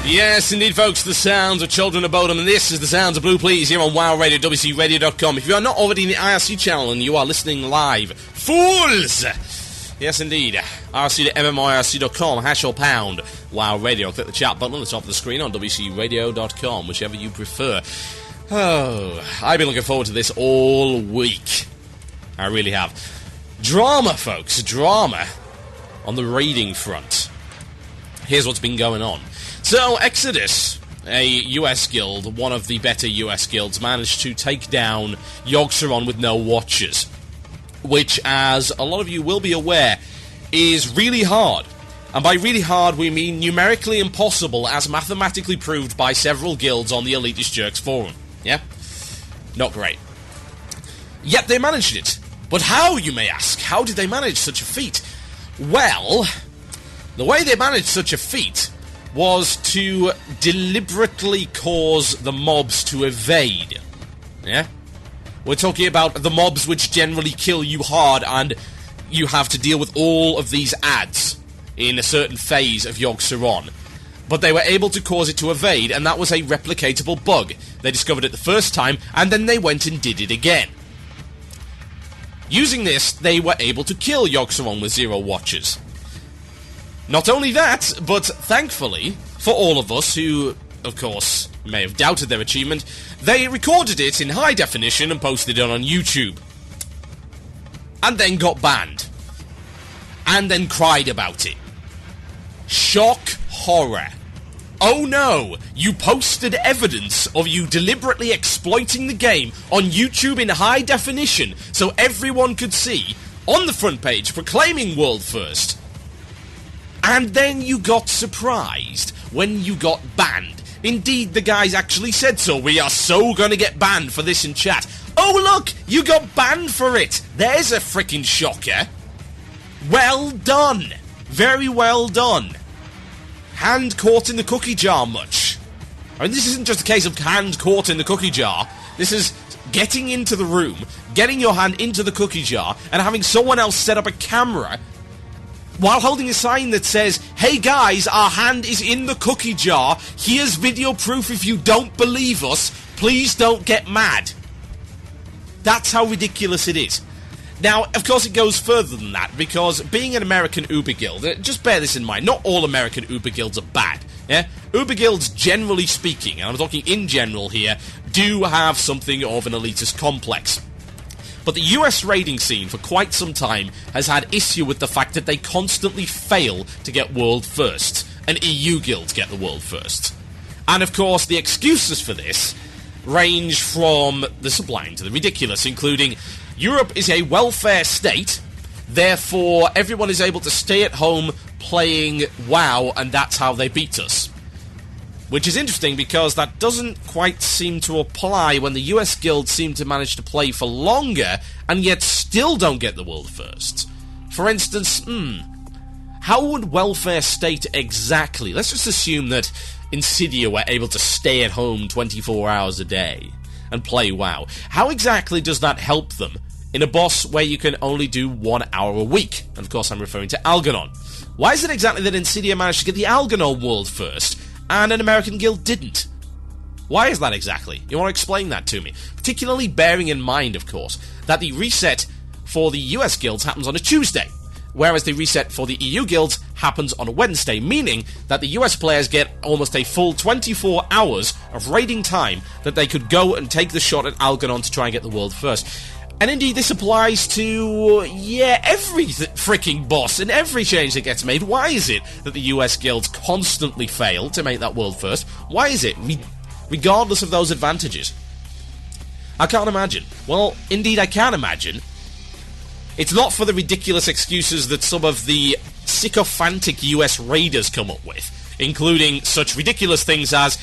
Yes, indeed, folks, the sounds of Children of Bodom, and this is the sounds of Blue Please here on WoW Radio, WCRadio.com. If you are not already in the IRC channel and you are listening live, fools! Yes, indeed, rc.mmorc.com, hash or pound, WoW Radio. Click the chat button on the top of the screen on WCRadio.com, whichever you prefer. Oh, I've been looking forward to this all week. I really have. Drama, folks, drama on the raiding front. Here's what's been going on. So, Exodus, a US guild, one of the better US guilds, managed to take down Yogg-Saron with no watchers, which, as a lot of you will be aware, is really hard. And by really hard, we mean numerically impossible, as mathematically proved by several guilds on the Elitist Jerks forum. Yeah? Not great. Yet they managed it. But how, you may ask? How did they manage such a feat? Well, the way they managed such a feat was to deliberately cause the mobs to evade. Yeah? We're talking about the mobs which generally kill you hard, and you have to deal with all of these ads in a certain phase of Yogg-Saron. But they were able to cause it to evade, and that was a replicatable bug. They discovered it the first time, and then they went and did it again. Using this, they were able to kill Yogg-Saron with 0 watchers. Not only that, but thankfully, for all of us who, of course, may have doubted their achievement, they recorded it in high definition and posted it on YouTube. And then got banned. And then cried about it. Shock horror. Oh no, you posted evidence of you deliberately exploiting the game on YouTube in high definition so everyone could see, on the front page, proclaiming world first. And then you got surprised when you got banned. Indeed, the guys actually said so. We are so gonna get banned for this in chat. Oh look, you got banned for it. There's a freaking shocker. Well done. Very well done. Hand caught in the cookie jar much. I mean, this isn't just a case of hand caught in the cookie jar. This is getting into the room, getting your hand into the cookie jar, and having someone else set up a camera while holding a sign that says, "Hey guys, our hand is in the cookie jar. Here's video proof if you don't believe us. Please don't get mad." That's how ridiculous it is. Now, of course, it goes further than that, because being an American Uber guild, just bear this in mind, not all American Uber guilds are bad, yeah? Uber guilds, generally speaking, and I'm talking in general here, do have something of an elitist complex. But the US raiding scene for quite some time has had issue with the fact that they constantly fail to get world first, and EU guilds get the world first. And of course, the excuses for this range from the sublime to the ridiculous, including Europe is a welfare state, therefore everyone is able to stay at home playing WoW, and that's how they beat us. Which is interesting, because that doesn't quite seem to apply when the US guilds seem to manage to play for longer, and yet still don't get the world first. For instance, how would welfare state exactly? Let's just assume that Insidia were able to stay at home 24 hours a day and play WoW. How exactly does that help them in a boss where you can only do 1 hour a week? And of course I'm referring to Algernon. Why is it exactly that Insidia managed to get the Algernon world first, and an American guild didn't? Why is that exactly? You want to explain that to me? Particularly bearing in mind, of course, that the reset for the US guilds happens on a Tuesday, whereas the reset for the EU guilds happens on a Wednesday, meaning that the US players get almost a full 24 hours of raiding time that they could go and take the shot at Algernon to try and get the world first. And indeed, this applies to, every freaking boss and every change that gets made. Why is it that the US guilds constantly fail to make that world first? Why is it, regardless of those advantages? I can't imagine. Well, indeed I can imagine. It's not for the ridiculous excuses that some of the sycophantic US raiders come up with, including such ridiculous things as,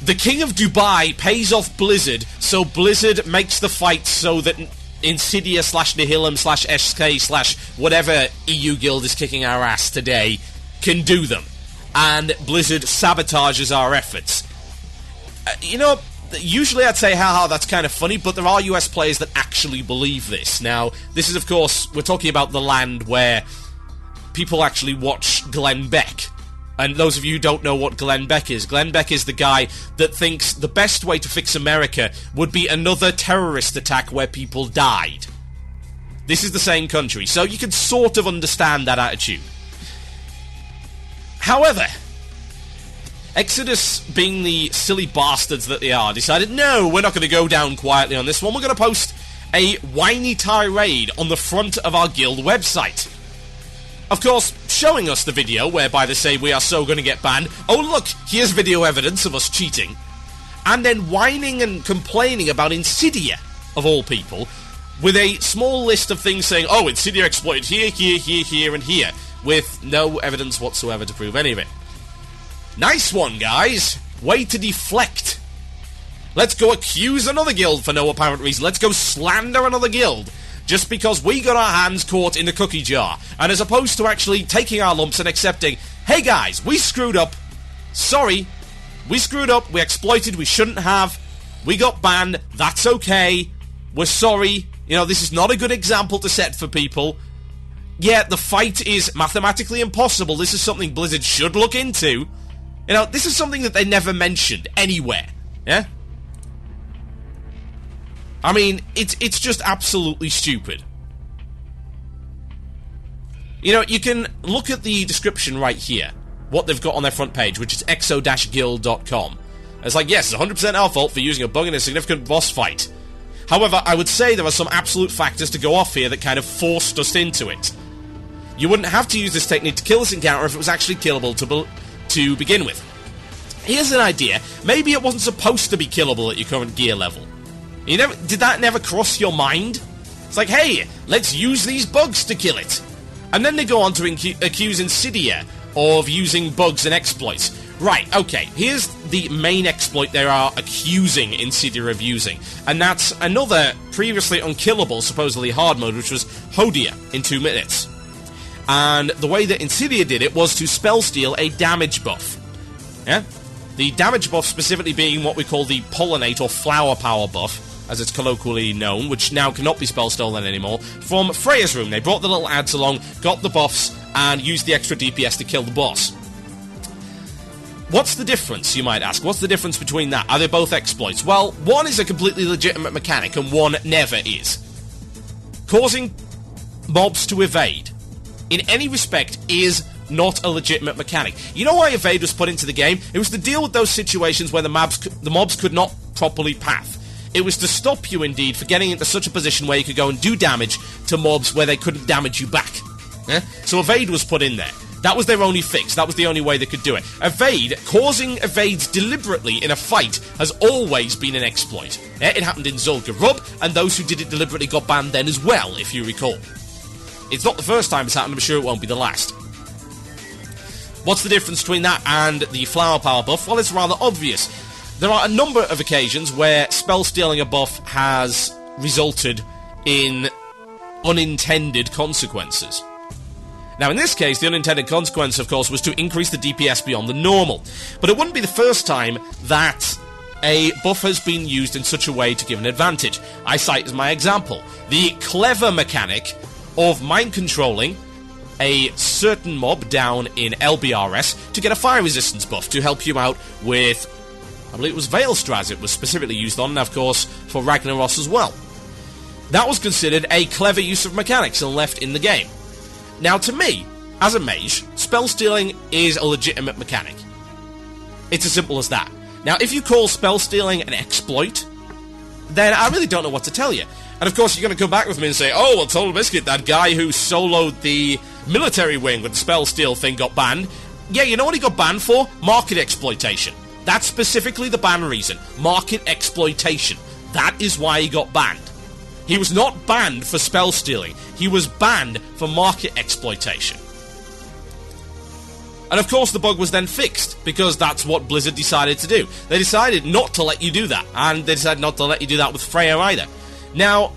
the King of Dubai pays off Blizzard, so Blizzard makes the fight so that Insidia /Nihilum /SK whatever EU guild is kicking our ass today can do them. And Blizzard sabotages our efforts. Usually I'd say, haha, that's kind of funny, but there are US players that actually believe this. Now, this is, of course, we're talking about the land where people actually watch Glenn Beck. And those of you who don't know what Glenn Beck is the guy that thinks the best way to fix America would be another terrorist attack where people died. This is the same country, so you can sort of understand that attitude. However, Exodus, being the silly bastards that they are, decided, no, we're not going to go down quietly on this one. We're going to post a whiny tirade on the front of our guild website. Of course, showing us the video whereby they say we are so going to get banned. Oh, look, here's video evidence of us cheating. And then whining and complaining about Insidia, of all people, with a small list of things saying, oh, Insidia exploited here, here, here, here, and here, with no evidence whatsoever to prove any of it. Nice one, guys. Way to deflect. Let's go accuse another guild for no apparent reason. Let's go slander another guild just because we got our hands caught in the cookie jar. And as opposed to actually taking our lumps and accepting, hey guys, we screwed up. Sorry. We screwed up. We exploited. We shouldn't have. We got banned. That's okay. We're sorry. You know, this is not a good example to set for people. Yeah, the fight is mathematically impossible. This is something Blizzard should look into. You know, this is something that they never mentioned anywhere. Yeah? I mean, it's just absolutely stupid. You know, you can look at the description right here. What they've got on their front page, which is exo-guild.com. It's like, yes, it's 100% our fault for using a bug in a significant boss fight. However, I would say there are some absolute factors to go off here that kind of forced us into it. You wouldn't have to use this technique to kill this encounter if it was actually killable to begin with. Here's an idea. Maybe it wasn't supposed to be killable at your current gear level. Did that never cross your mind? It's like, hey, let's use these bugs to kill it. And then they go on to accuse Insidia of using bugs and exploits. Right, okay, here's the main exploit they are accusing Insidia of using. And that's another previously unkillable, supposedly hard mode, which was Hodia in 2 minutes. And the way that Insidia did it was to spell steal a damage buff. Yeah? The damage buff specifically being what we call the pollinate or flower power buff, as it's colloquially known, which now cannot be spell stolen anymore, from Freya's room. They brought the little ads along, got the buffs, and used the extra DPS to kill the boss. What's the difference, you might ask? What's the difference between that? Are they both exploits? Well, one is a completely legitimate mechanic, and one never is. Causing mobs to evade, in any respect, is not a legitimate mechanic. You know why evade was put into the game? It was to deal with those situations where the mobs could not properly path. It was to stop you, indeed, for getting into such a position where you could go and do damage to mobs where they couldn't damage you back. Yeah? So evade was put in there. That was their only fix. That was the only way they could do it. Evade, causing evades deliberately in a fight, has always been an exploit. Yeah? It happened in Zul'Gurub, Rub, and those who did it deliberately got banned then as well, if you recall. It's not the first time it's happened, I'm sure it won't be the last. What's the difference between that and the flower power buff? Well, it's rather obvious. There are a number of occasions where spell stealing a buff has resulted in unintended consequences. Now, in this case, the unintended consequence, of course, was to increase the DPS beyond the normal. But it wouldn't be the first time that a buff has been used in such a way to give an advantage. I cite as my example the clever mechanic of mind controlling a certain mob down in LBRS to get a fire resistance buff to help you out with, I believe it was Veilstraz it was specifically used on, and of course for Ragnaros as well. That was considered a clever use of mechanics and left in the game. Now to me, as a mage, spell stealing is a legitimate mechanic. It's as simple as that. Now if you call spell stealing an exploit, then I really don't know what to tell you. And of course you're going to come back with me and say, oh, well, Total Biscuit, that guy who soloed the military wing with the spell steal thing got banned. Yeah, you know what he got banned for? Market exploitation. That's specifically the ban reason. Market exploitation. That is why he got banned. He was not banned for spell stealing. He was banned for market exploitation. And of course the bug was then fixed, because that's what Blizzard decided to do. They decided not to let you do that, and they decided not to let you do that with Freya either. Now,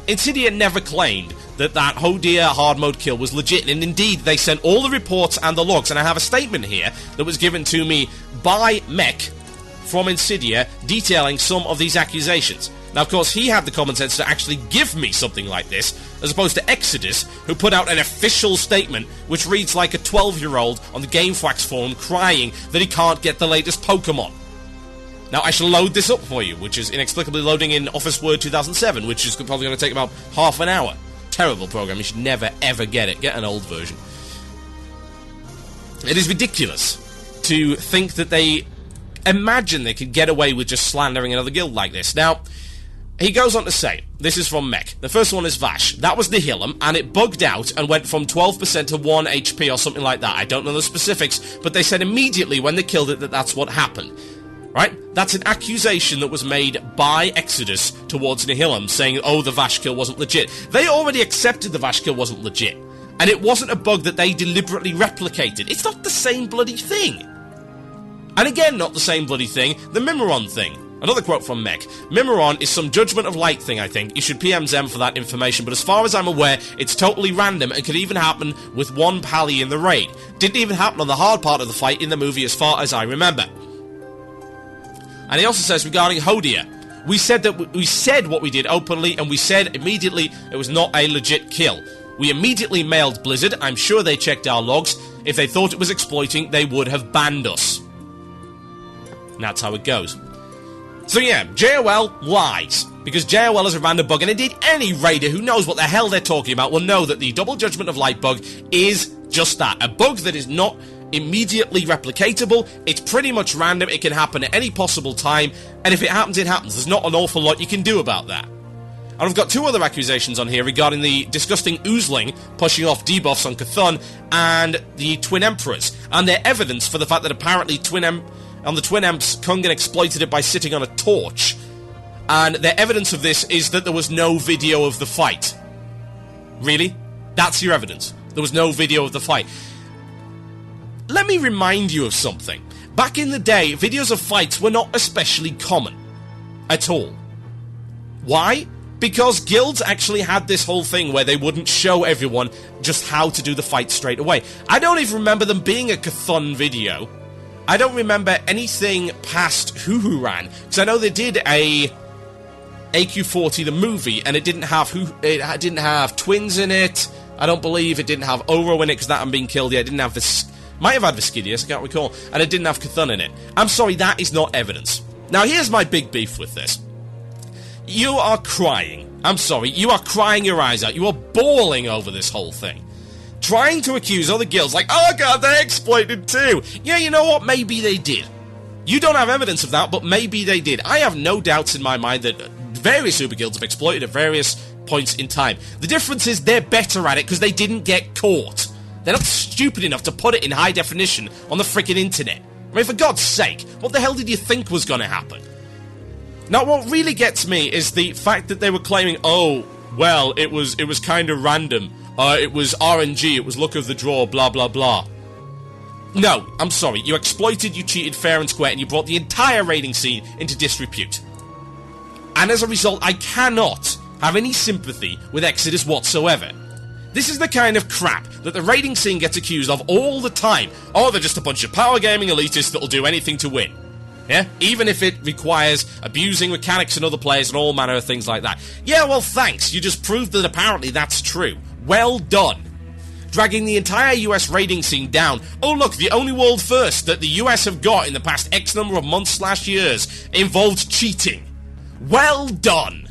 Insidia never claimed that Hodia hard mode kill was legit, and indeed they sent all the reports and the logs, and I have a statement here that was given to me by Mech from Insidia detailing some of these accusations. Now, of course, he had the common sense to actually give me something like this, as opposed to Exodus, who put out an official statement which reads like a 12-year-old on the GameFAQs forum crying that he can't get the latest Pokemon. Now, I shall load this up for you, which is inexplicably loading in Office Word 2007, which is probably going to take about half an hour. Terrible program, you should never, ever get it. Get an old version. It is ridiculous to think that they imagine they could get away with just slandering another guild like this. Now, he goes on to say, this is from Mech. The first one is Vash. That was Nihilum, and it bugged out and went from 12% to 1 HP or something like that. I don't know the specifics, but they said immediately when they killed it that that's what happened. Right? That's an accusation that was made by Exodus towards Nihilum, saying, oh, the Vash kill wasn't legit. They already accepted the Vash kill wasn't legit. And it wasn't a bug that they deliberately replicated. It's not the same bloody thing. And again, not the same bloody thing, the Mimiron thing. Another quote from Mech. Mimiron is some Judgment of Light thing, I think. You should PM Zem for that information, but as far as I'm aware, it's totally random and could even happen with one pally in the raid. Didn't even happen on the hard part of the fight in the movie as far as I remember. And he also says regarding Hodia, we said what we did openly, and we said immediately it was not a legit kill. We immediately mailed Blizzard. I'm sure they checked our logs. If they thought it was exploiting, they would have banned us. And that's how it goes. So yeah, JOL lies. Because JOL is a random bug, and indeed any raider who knows what the hell they're talking about will know that the Double Judgment of Light bug is just that. A bug that is not immediately replicatable. It's pretty much random. It can happen at any possible time, and if it happens, it happens. There's not an awful lot you can do about that. And I've got two other accusations on here regarding the disgusting Oozling pushing off debuffs on Cthulhu and the Twin Emperors, and their evidence for the fact that apparently on the Twin Emps, Kungan exploited it by sitting on a torch, and their evidence of this is that there was no video of the fight. Really? That's your evidence? There was no video of the fight? Let me remind you of something. Back in the day, videos of fights were not especially common. At all. Why? Because guilds actually had this whole thing where they wouldn't show everyone just how to do the fight straight away. I don't even remember them being a Cthulhu video. I don't remember anything past Hoo Ran, because I know they did a AQ40 the movie, and it didn't have twins in it. I don't believe it didn't have Oro in it, because that hadn't been killed yet. It didn't have this. Might have had Viscidius, I can't recall. And it didn't have Cthulhu in it. I'm sorry, that is not evidence. Now, here's my big beef with this. You are crying. I'm sorry, you are crying your eyes out. You are bawling over this whole thing. Trying to accuse other guilds like, oh god, they exploited too. Yeah, you know what? Maybe they did. You don't have evidence of that, but maybe they did. I have no doubts in my mind that various super guilds have exploited at various points in time. The difference is they're better at it because they didn't get caught. They're not stupid enough to put it in high definition on the freaking internet. I mean, for God's sake, what the hell did you think was going to happen? Now, what really gets me is the fact that they were claiming, oh, well, it was kind of random. It was RNG, it was luck of the draw, blah, blah, blah. No, I'm sorry. You exploited, you cheated fair and square, and you brought the entire raiding scene into disrepute. And as a result, I cannot have any sympathy with Exodus whatsoever. This is the kind of crap that the raiding scene gets accused of all the time. Oh, they're just a bunch of power gaming elitists that'll do anything to win. Yeah? Even if it requires abusing mechanics and other players and all manner of things like that. Yeah, well, thanks. You just proved that apparently that's true. Well done. Dragging the entire US raiding scene down. Oh, look, the only world first that the US have got in the past X number of months/years involved cheating. Well done.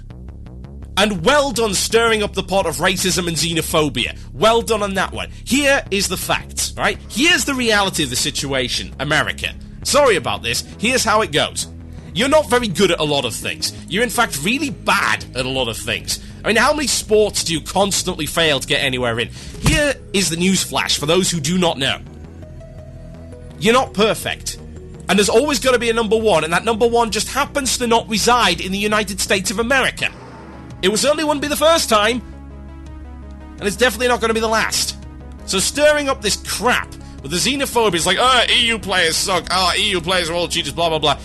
And well done stirring up the pot of racism and xenophobia. Well done on that one. Here is the facts, right? Here's the reality of the situation, America. Sorry about this. Here's how it goes. You're not very good at a lot of things. You're in fact really bad at a lot of things. I mean, how many sports do you constantly fail to get anywhere in? Here is the newsflash for those who do not know. You're not perfect. And there's always got to be a number one, and that number one just happens to not reside in the United States of America. It certainly wouldn't be the first time, and it's definitely not going to be the last. So stirring up this crap with the xenophobia is like, oh, EU players suck, oh, EU players are all cheaters, blah, blah, blah.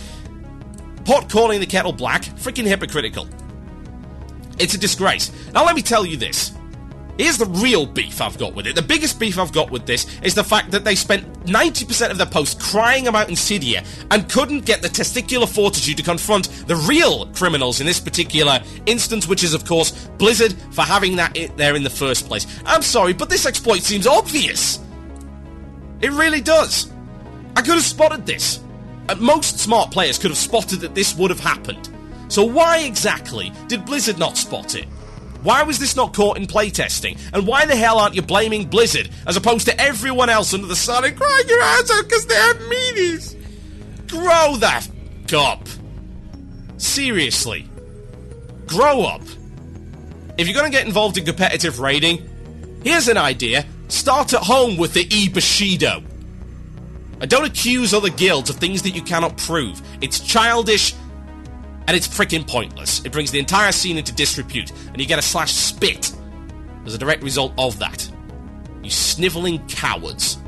Pot calling the kettle black, freaking hypocritical. It's a disgrace. Now let me tell you this. Here's the real beef I've got with it. The biggest beef I've got with this is the fact that they spent 90% of their post crying about Insidia and couldn't get the testicular fortitude to confront the real criminals in this particular instance, which is, of course, Blizzard for having that there in the first place. I'm sorry, but this exploit seems obvious. It really does. I could have spotted this. Most smart players could have spotted that this would have happened. So why exactly did Blizzard not spot it? Why was this not caught in playtesting? And why the hell aren't you blaming Blizzard as opposed to everyone else under the sun and crying your eyes out because they have meanies? Grow that up. Seriously. Grow up. If you're going to get involved in competitive raiding, here's an idea. Start at home with the Bushido. And don't accuse other guilds of things that you cannot prove. It's childish, and it's freaking pointless. It brings the entire scene into disrepute, and you get a /spit as a direct result of that. You snivelling cowards.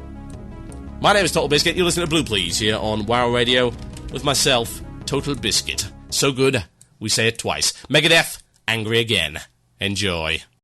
My name is Total Biscuit. You're listening to Blue Please here on WoW Radio with myself, Total Biscuit. So good, we say it twice. Megadeth, angry again. Enjoy.